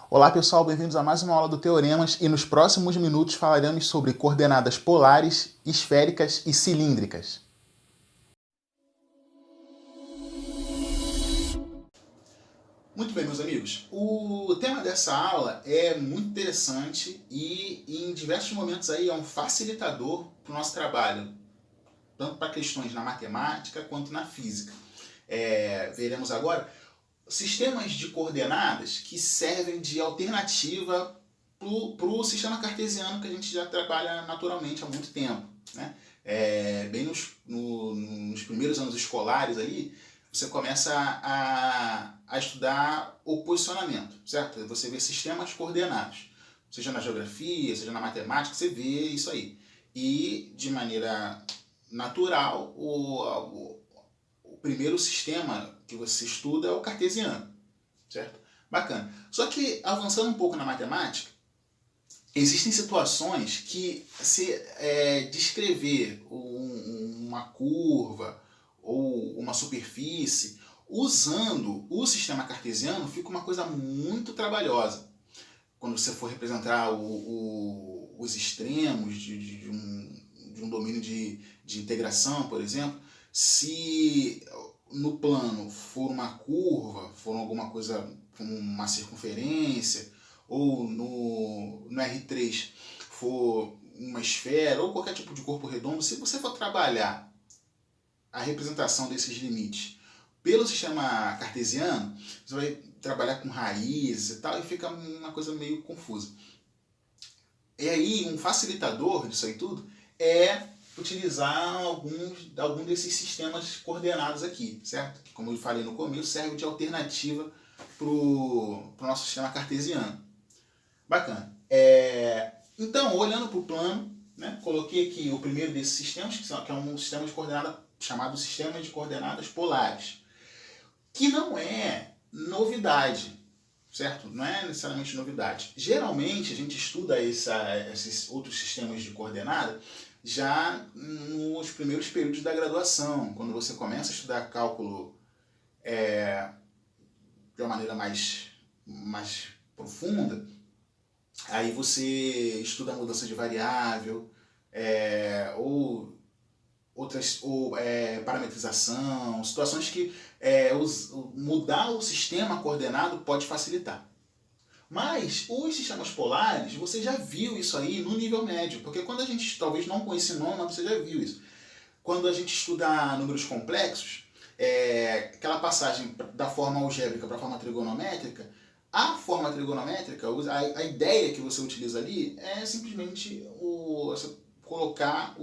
Olá pessoal, bem-vindos a mais uma aula do Teoremas e nos próximos minutos falaremos sobre coordenadas polares, esféricas e cilíndricas. Muito bem, meus amigos. O tema dessa aula é muito interessante e em diversos momentos aí é um facilitador para o nosso trabalho, tanto para questões na matemática quanto na física. Veremos agora sistemas de coordenadas que servem de alternativa para o sistema cartesiano que a gente já trabalha naturalmente há muito tempo, né? Bem nos primeiros anos escolares aí, você começa a estudar o posicionamento, certo? Você vê sistemas coordenados, seja na geografia, seja na matemática, você vê isso aí. E, de maneira natural, o primeiro sistema que você estuda é o cartesiano, certo? Bacana. Só que, avançando um pouco na matemática, existem situações que se descrever uma curva ou uma superfície usando o sistema cartesiano fica uma coisa muito trabalhosa. Quando você for representar os extremos de um domínio de integração, por exemplo, se no plano for uma curva, for alguma coisa como uma circunferência, ou no R3 for uma esfera, ou qualquer tipo de corpo redondo, se você for trabalhar a representação desses limites pelo sistema cartesiano, você vai trabalhar com raízes e tal, e fica uma coisa meio confusa. E aí, um facilitador disso aí tudo é utilizar algum desses sistemas coordenados aqui, certo? Que, como eu falei no começo, serve de alternativa para o nosso sistema cartesiano. Bacana. Então, olhando para o plano, né, coloquei aqui o primeiro desses sistemas, que é um sistema de coordenada chamado sistema de coordenadas polares, que não é novidade, certo? Não é necessariamente novidade. Geralmente a gente estuda esses outros sistemas de coordenada já nos primeiros períodos da graduação, quando você começa a estudar cálculo de uma maneira mais profunda. Aí você estuda a mudança de variável, ou parametrização, situações que mudar o sistema coordenado pode facilitar. Mas os sistemas polares, você já viu isso aí no nível médio, porque quando a gente talvez não conheça o nome, mas você já viu isso. Quando a gente estuda números complexos, aquela passagem da forma algébrica para a forma trigonométrica, a forma trigonométrica, a ideia que você utiliza ali é simplesmente colocar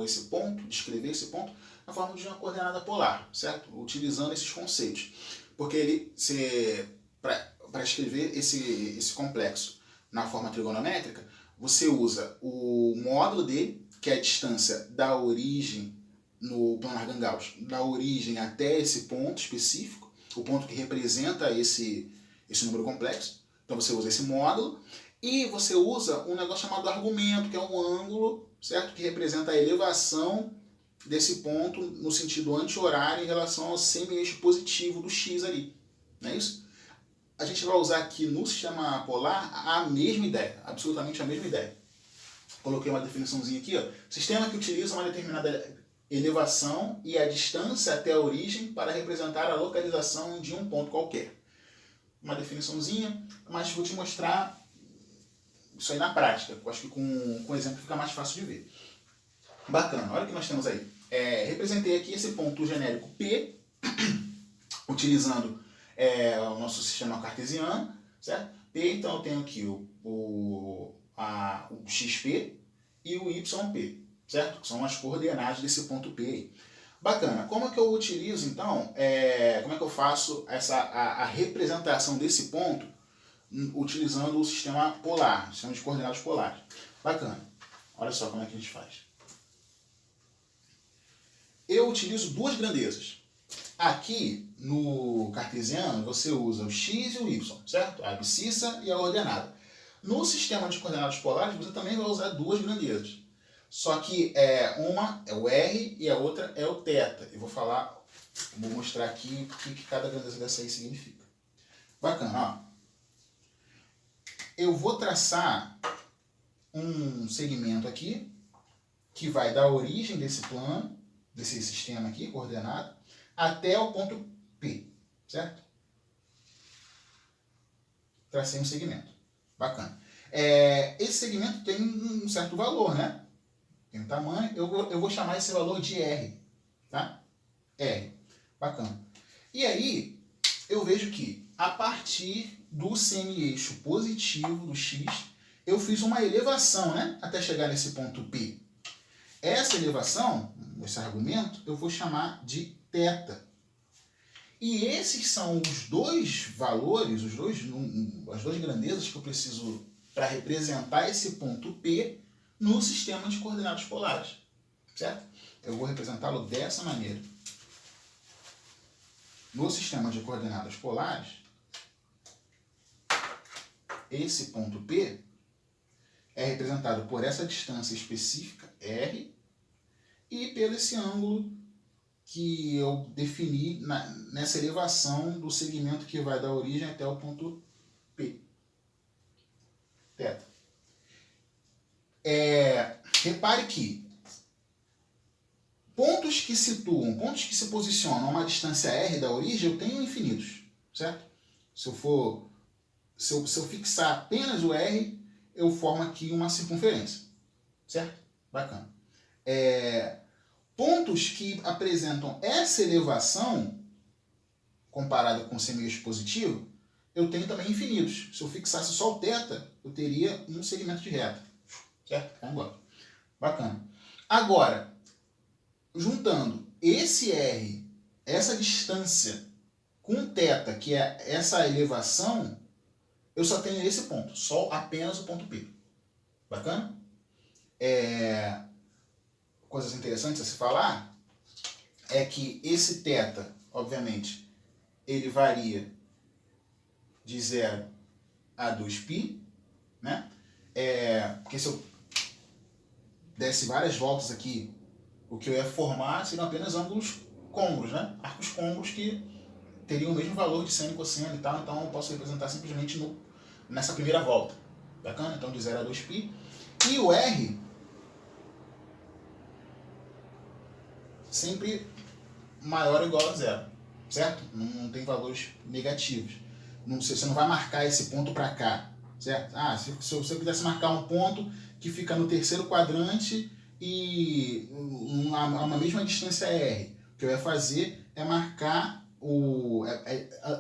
esse ponto, descrever esse ponto na forma de uma coordenada polar, certo? Utilizando esses conceitos. Porque para escrever esse complexo na forma trigonométrica, você usa o módulo dele, que é a distância da origem no plano Argand-Gauss, da origem até esse ponto específico, o ponto que representa esse número complexo. Então você usa esse módulo e você usa um negócio chamado argumento, que é um ângulo, certo? Que representa a elevação desse ponto no sentido anti-horário em relação ao semi-eixo positivo do x ali. Não é isso? A gente vai usar aqui no sistema polar a mesma ideia, absolutamente a mesma ideia. Coloquei uma definiçãozinha aqui, ó. Sistema que utiliza uma determinada elevação e a distância até a origem para representar a localização de um ponto qualquer. Uma definiçãozinha, mas vou te mostrar isso aí na prática. Eu acho que com exemplo fica mais fácil de ver. Bacana, olha o que nós temos aí. Representei aqui esse ponto genérico P, utilizando o nosso sistema cartesiano, certo? P, então eu tenho aqui o XP e o YP, certo? Que são as coordenadas desse ponto P aí. Bacana. Como é que eu utilizo, então, como é que eu faço a representação desse ponto utilizando o sistema polar, o sistema de coordenadas polares? Bacana. Olha só como é que a gente faz. Eu utilizo duas grandezas. Aqui, no cartesiano, você usa o x e o y, certo? A abscissa e a ordenada. No sistema de coordenadas polares, você também vai usar duas grandezas. Só que uma é o R e a outra é o θ. Eu vou mostrar aqui o que cada grandeza dessa aí significa. Bacana, ó. eu vou traçar um segmento aqui que vai da origem desse plano, desse sistema aqui, coordenado, até o ponto P, certo? Tracei um segmento. Bacana. Esse segmento tem um certo valor, né? Tem um tamanho. Eu vou chamar esse valor de R, tá? R. Bacana. E aí, eu vejo que a partir do semi-eixo positivo do X, eu fiz uma elevação, né? Até chegar nesse ponto P. Essa elevação, esse argumento, eu vou chamar de θ. E esses são os dois valores, as duas grandezas que eu preciso para representar esse ponto P no sistema de coordenadas polares. Certo? Eu vou representá-lo dessa maneira. No sistema de coordenadas polares, esse ponto P é representado por essa distância específica, R, e pelo esse ângulo que eu defini nessa elevação do segmento que vai da origem até o ponto P. Θ. Repare que pontos que se posicionam a uma distância R da origem, eu tenho infinitos, certo? Se eu fixar apenas o R, eu formo aqui uma circunferência, certo? Bacana. Pontos que apresentam essa elevação, comparada com o semi-eixo positivo, eu tenho também infinitos. Se eu fixasse só o θ, eu teria um segmento de reta. Certo? Vamos embora. Bacana. Agora, juntando esse R, essa distância, com θ, que é essa elevação, eu só tenho esse ponto, apenas o ponto P. Bacana? Coisas interessantes a se falar é que esse θ, obviamente, ele varia de 0 a 2π, né? Porque se eu desse várias voltas aqui, o que eu ia formar seriam apenas ângulos côncavos, né? Arcos côncavos que teriam o mesmo valor de seno e cosseno e tal, então eu posso representar simplesmente nessa primeira volta. Bacana? Então de 0 a 2π. E o R sempre maior ou igual a 0, certo? Não tem valores negativos. Você não vai marcar esse ponto para cá, certo? Se você quisesse marcar um ponto que fica no terceiro quadrante e a uma mesma distância R, o que eu ia fazer é marcar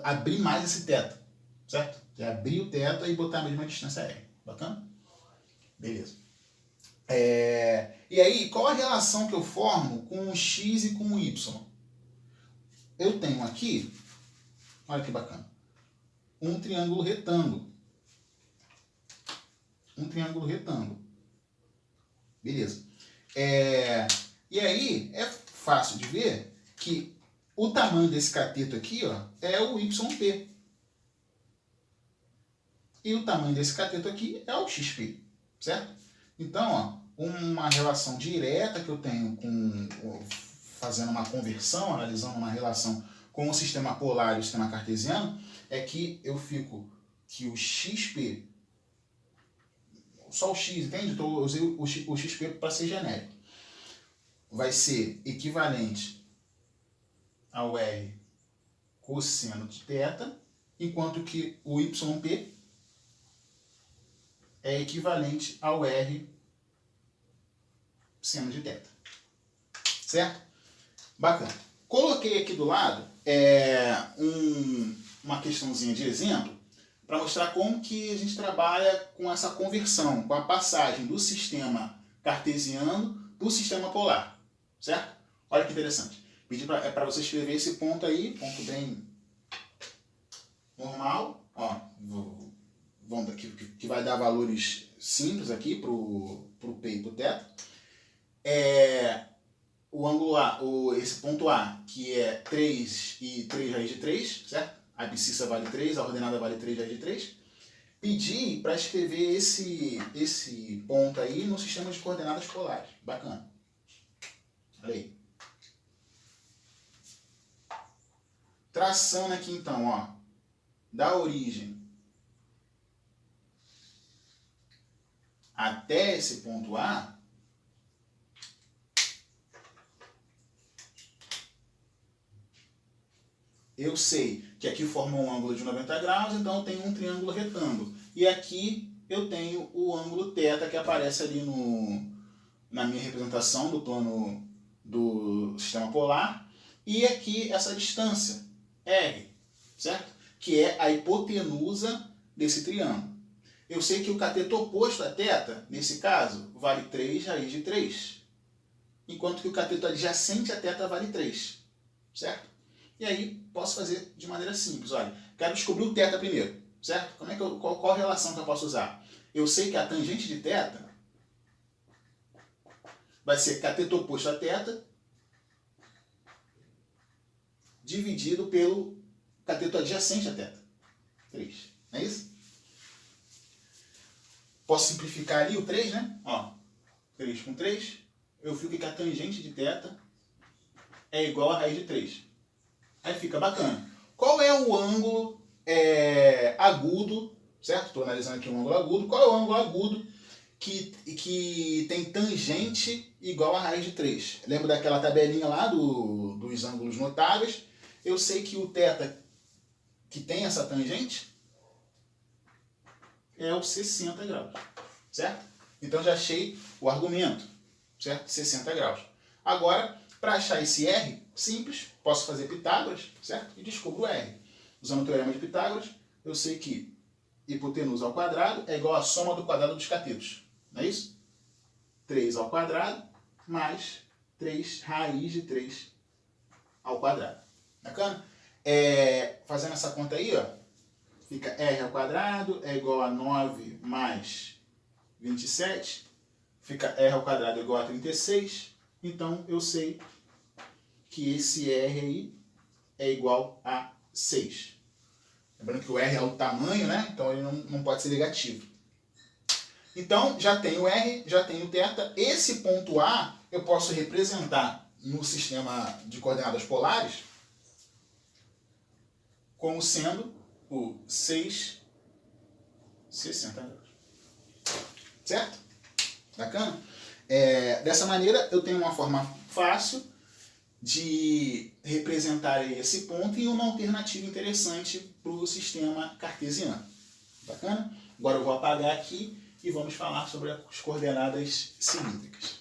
abrir mais esse θ, certo? Abrir o θ e botar a mesma distância R. Bacana? Beleza. E aí, qual a relação que eu formo com o X e com o Y? Eu tenho aqui, olha que bacana, um triângulo retângulo. Beleza. E aí, é fácil de ver que o tamanho desse cateto aqui, ó, é o YP. E o tamanho desse cateto aqui é o XP, certo? Então, ó, uma relação direta que eu tenho fazendo uma conversão, analisando uma relação com o sistema polar e o sistema cartesiano, é que eu fico que o XP, só o X, entende? Então eu usei o XP para ser genérico. Vai ser equivalente ao R cosseno de θ, enquanto que o YP é equivalente ao R seno de θ. Certo? Bacana. Coloquei aqui do lado uma questãozinha de exemplo para mostrar como que a gente trabalha com essa conversão, com a passagem do sistema cartesiano para o sistema polar. Certo? Olha que interessante. Pedi para você escrever esse ponto aí, ponto bem normal, ó, vamos aqui, que vai dar valores simples aqui para o P e para o θ. O ângulo A, esse ponto A, que é 3 e 3 raiz de 3, certo? A abscissa vale 3, a ordenada vale 3 raiz de 3. Pedi para escrever esse ponto aí no sistema de coordenadas polares. Bacana. Olha aí. Traçando aqui então, ó, da origem até esse ponto A, eu sei que aqui forma um ângulo de 90 graus, então eu tenho um triângulo retângulo. E aqui eu tenho o ângulo θ que aparece ali na minha representação do plano do sistema polar. E aqui essa distância, R, certo? Que é a hipotenusa desse triângulo. Eu sei que o cateto oposto a θ, nesse caso, vale 3 raiz de 3. Enquanto que o cateto adjacente a θ vale 3, certo? E aí, posso fazer de maneira simples. Olha, quero descobrir o θ primeiro, certo? Qual a relação que eu posso usar? Eu sei que a tangente de θ vai ser cateto oposto a θ dividido pelo cateto adjacente a θ. 3. Não é isso? Posso simplificar ali o 3, né? Ó, 3 com 3, eu fico que a tangente de θ é igual a raiz de 3. Aí fica bacana. Qual é o ângulo agudo, certo? Estou analisando aqui um ângulo agudo. Qual é o ângulo agudo que tem tangente igual a raiz de 3? Lembra daquela tabelinha lá dos ângulos notáveis? Eu sei que o θ que tem essa tangente é o 60 graus, certo? Então já achei o argumento, certo? 60 graus. Agora, para achar esse R, simples, posso fazer Pitágoras, certo? E descubro o R. Usando o teorema de Pitágoras, eu sei que hipotenusa ao quadrado é igual à soma do quadrado dos catetos. Não é isso? 3 ao quadrado mais 3 raiz de 3 ao quadrado. Bacana? Fazendo essa conta aí, ó, fica R ao quadrado é igual a 9 mais 27. Fica R ao quadrado é igual a 36. Então, eu sei que esse R aí é igual a 6. Lembrando que o R é o tamanho, né? Então, ele não pode ser negativo. Então, já tenho R, já tenho θ. Esse ponto A eu posso representar no sistema de coordenadas polares como sendo o 6, 60 graus. Certo? Bacana? Dessa maneira, eu tenho uma forma fácil de representar esse ponto e uma alternativa interessante para o sistema cartesiano. Bacana? Agora eu vou apagar aqui e vamos falar sobre as coordenadas cilíndricas.